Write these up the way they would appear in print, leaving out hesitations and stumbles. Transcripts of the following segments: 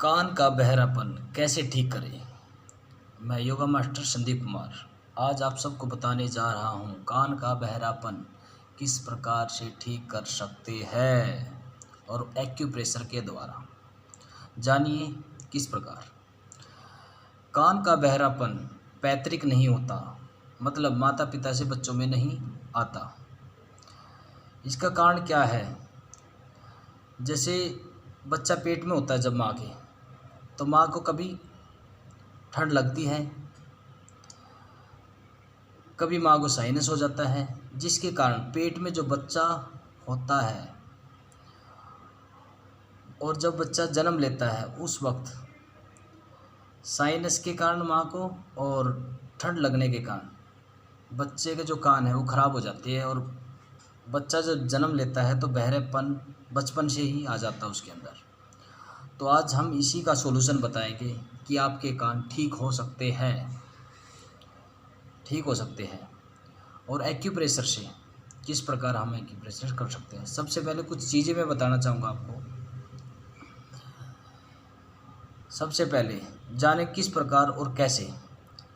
कान का बहरापन कैसे ठीक करें। मैं योगा मास्टर संदीप कुमार आज आप सबको बताने जा रहा हूँ कान का बहरापन किस प्रकार से ठीक कर सकते हैं और एक्यूप्रेशर के द्वारा। जानिए किस प्रकार। कान का बहरापन पैतृक नहीं होता, मतलब माता पिता से बच्चों में नहीं आता। इसका कारण क्या है? जैसे बच्चा पेट में होता है जब माँ के, तो माँ को कभी ठंड लगती है, कभी माँ को साइनस हो जाता है, जिसके कारण पेट में जो बच्चा होता है और जब बच्चा जन्म लेता है उस वक्त साइनस के कारण माँ को और ठंड लगने के कारण बच्चे के जो कान है वो ख़राब हो जाती है और बच्चा जब जन्म लेता है तो बहरेपन बचपन से ही आ जाता है उसके अंदर। तो आज हम इसी का सॉल्यूशन बताएंगे कि आपके कान ठीक हो सकते हैं, और एक्यूप्रेशर से किस प्रकार हम एक्यूप्रेशर कर सकते हैं। सबसे पहले कुछ चीज़ें मैं बताना चाहूँगा आपको। सबसे पहले जाने किस प्रकार और कैसे।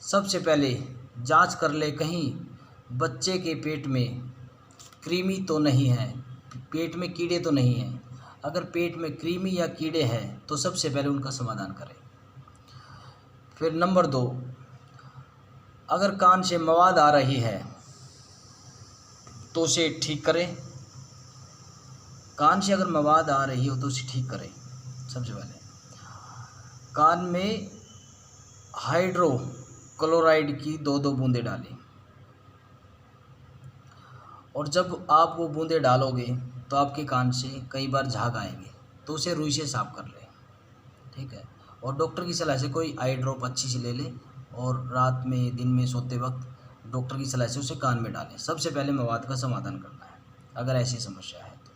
सबसे पहले जांच कर ले कहीं बच्चे के पेट में कृमि तो नहीं है, पेट में कीड़े तो नहीं हैं। अगर पेट में कृमि या कीड़े हैं तो सबसे पहले उनका समाधान करें। फिर नंबर 2, अगर कान से मवाद आ रही है तो उसे ठीक करें। कान से अगर मवाद आ रही हो तो उसे ठीक करें। सबसे पहले कान में हाइड्रोक्लोराइड की 2-2 बूंदें डालें, और जब आप वो बूंदें डालोगे तो आपके कान से कई बार झाग आएंगे, तो उसे रुई से साफ कर लें, ठीक है। और डॉक्टर की सलाह से कोई आई ड्रॉप अच्छी सी ले लें और रात में दिन में सोते वक्त डॉक्टर की सलाह से उसे कान में डालें। सबसे पहले मवाद का समाधान करना है अगर ऐसी समस्या है तो,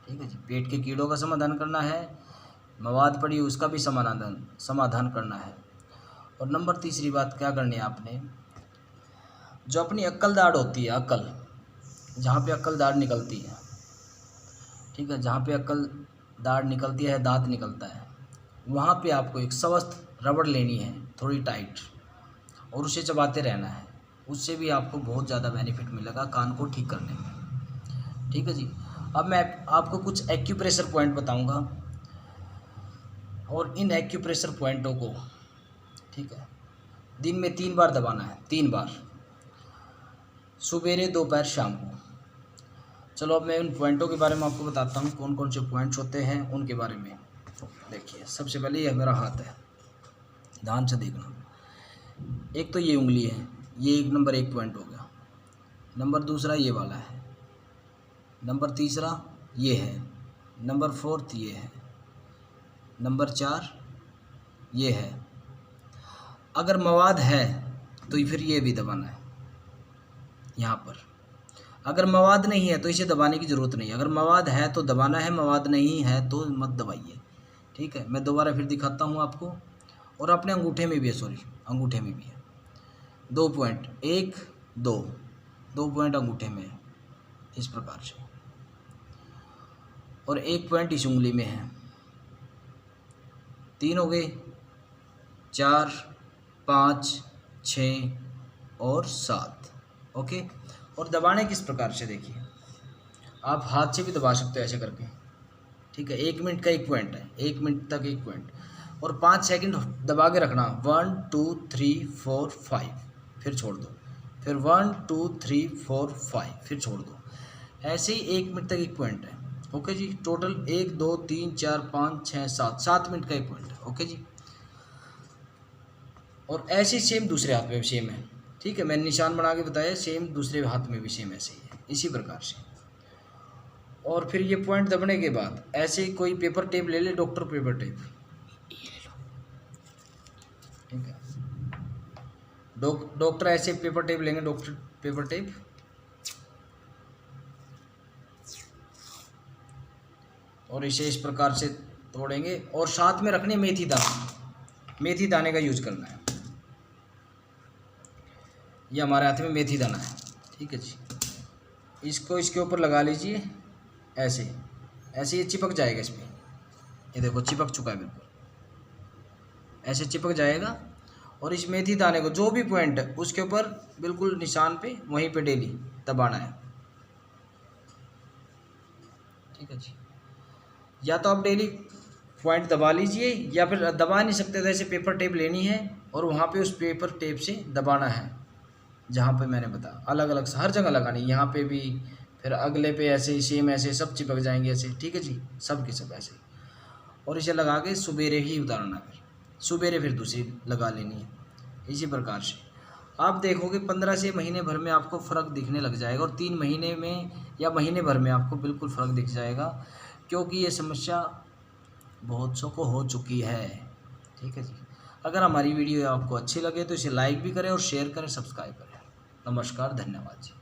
ठीक है जी। पेट के कीड़ों का समाधान करना है, मवाद पड़ी उसका भी समाधान करना है। और नंबर तीसरी बात क्या करनी है आपने, जो अपनी अक्कल दाढ़ होती है, अक्ल जहाँ पे अक्ल दाढ़ निकलती है, ठीक है, जहाँ पे अक्ल दाढ़ निकलती है, दांत निकलता है, वहाँ पे आपको एक स्वस्थ रबड़ लेनी है थोड़ी टाइट, और उसे चबाते रहना है। उससे भी आपको बहुत ज़्यादा बेनिफिट मिलेगा कान को ठीक करने में, ठीक है जी। अब मैं आपको कुछ एक्यूप्रेशर पॉइंट बताऊंगा, और इन एक्यूप्रेशर पॉइंटों को, ठीक है, दिन में 3 बार दबाना है, 3 बार, सुबेरे दोपहर शाम को। चलो अब मैं उन पॉइंटों के बारे में आपको बताता हूँ, कौन कौन से पॉइंट्स होते हैं उनके बारे में। देखिए सबसे पहले ये मेरा हाथ है, ध्यान से देखना। एक तो ये उंगली है, ये नंबर 1 पॉइंट हो गया। नंबर दूसरा ये वाला है, नंबर तीसरा ये है, नंबर 4 ये है, नंबर 4 ये है। अगर मवाद है तो फिर ये भी दबाना है यहाँ पर। अगर मवाद नहीं है तो इसे दबाने की ज़रूरत नहीं है। अगर मवाद है तो दबाना है, मवाद नहीं है तो मत दबाइए, ठीक है। मैं दोबारा फिर दिखाता हूँ आपको, और अपने अंगूठे में भी है, अंगूठे में भी है 2 पॉइंट, 1 2 पॉइंट अंगूठे में है इस प्रकार से, और 1 पॉइंट इस उंगली में है। 3 हो गए, 4 5 6 और 7, ओके। और दबाने किस प्रकार से, देखिए आप हाथ से भी दबा सकते हो ऐसे करके, ठीक है। 1 मिनट का 1 पॉइंट है, 1 मिनट तक 1 पॉइंट, और 5 सेकंड दबा के रखना। 1 2 3 4 5, फिर छोड़ दो, फिर 1 2 3 4 5, फिर छोड़ दो। ऐसे ही 1 मिनट तक 1 पॉइंट है, ओके जी। टोटल 1 2 3 4 5 6 7 मिनट का 1 पॉइंट है, ओके जी। और ऐसे सेम दूसरे हाथ में भी सेम है, ठीक है। मैंने निशान बना के बताया, सेम दूसरे हाथ में भी सेम ऐसे ही है, इसी प्रकार से। और फिर ये पॉइंट दबने के बाद ऐसे ही कोई पेपर टेप ले ले, डॉक्टर पेपर टेप, ठीक है। डॉक्टर ऐसे पेपर टेप लेंगे, डॉक्टर पेपर टेप, और इसे इस प्रकार से तोड़ेंगे, और साथ में रखने मेथी दाना, मेथी दाने का यूज करना है। ये हमारे हाथ में मेथी दाना है, ठीक है जी। इसको इसके ऊपर लगा लीजिए, ऐसे ऐसे ये चिपक जाएगा इसमें, ये देखो चिपक चुका है बिल्कुल, ऐसे चिपक जाएगा। और इस मेथी दाने को जो भी पॉइंट है उसके ऊपर बिल्कुल निशान पे वहीं पे डेली दबाना है। ठीक है जी। या तो आप डेली पॉइंट दबा लीजिए, या फिर दबा नहीं सकते तो ऐसे पेपर टेप लेनी है और वहाँ पे उस पेपर टेप से दबाना है जहाँ पे मैंने बताया। अलग अलग हर जगह लगानी, यहाँ पे भी, फिर अगले पे ऐसे ही सेम ऐसे सब चिपक जाएंगे ऐसे। ठीक है जी, सब के सब ऐसे। और इसे लगा के सुबेरे ही उतारना, फिर सुबेरे फिर दूसरी लगा लेनी है। इसी प्रकार से आप देखोगे 15 से महीने भर में आपको फ़र्क दिखने लग जाएगा, और 3 महीने में या महीने भर में आपको बिल्कुल फ़र्क दिख जाएगा, क्योंकि ये समस्या बहुत सौ को हो चुकी है। ठीक है जी। अगर हमारी वीडियो आपको अच्छी लगे तो इसे लाइक भी करें और शेयर करें, सब्सक्राइब करें। नमस्कार, धन्यवाद जी।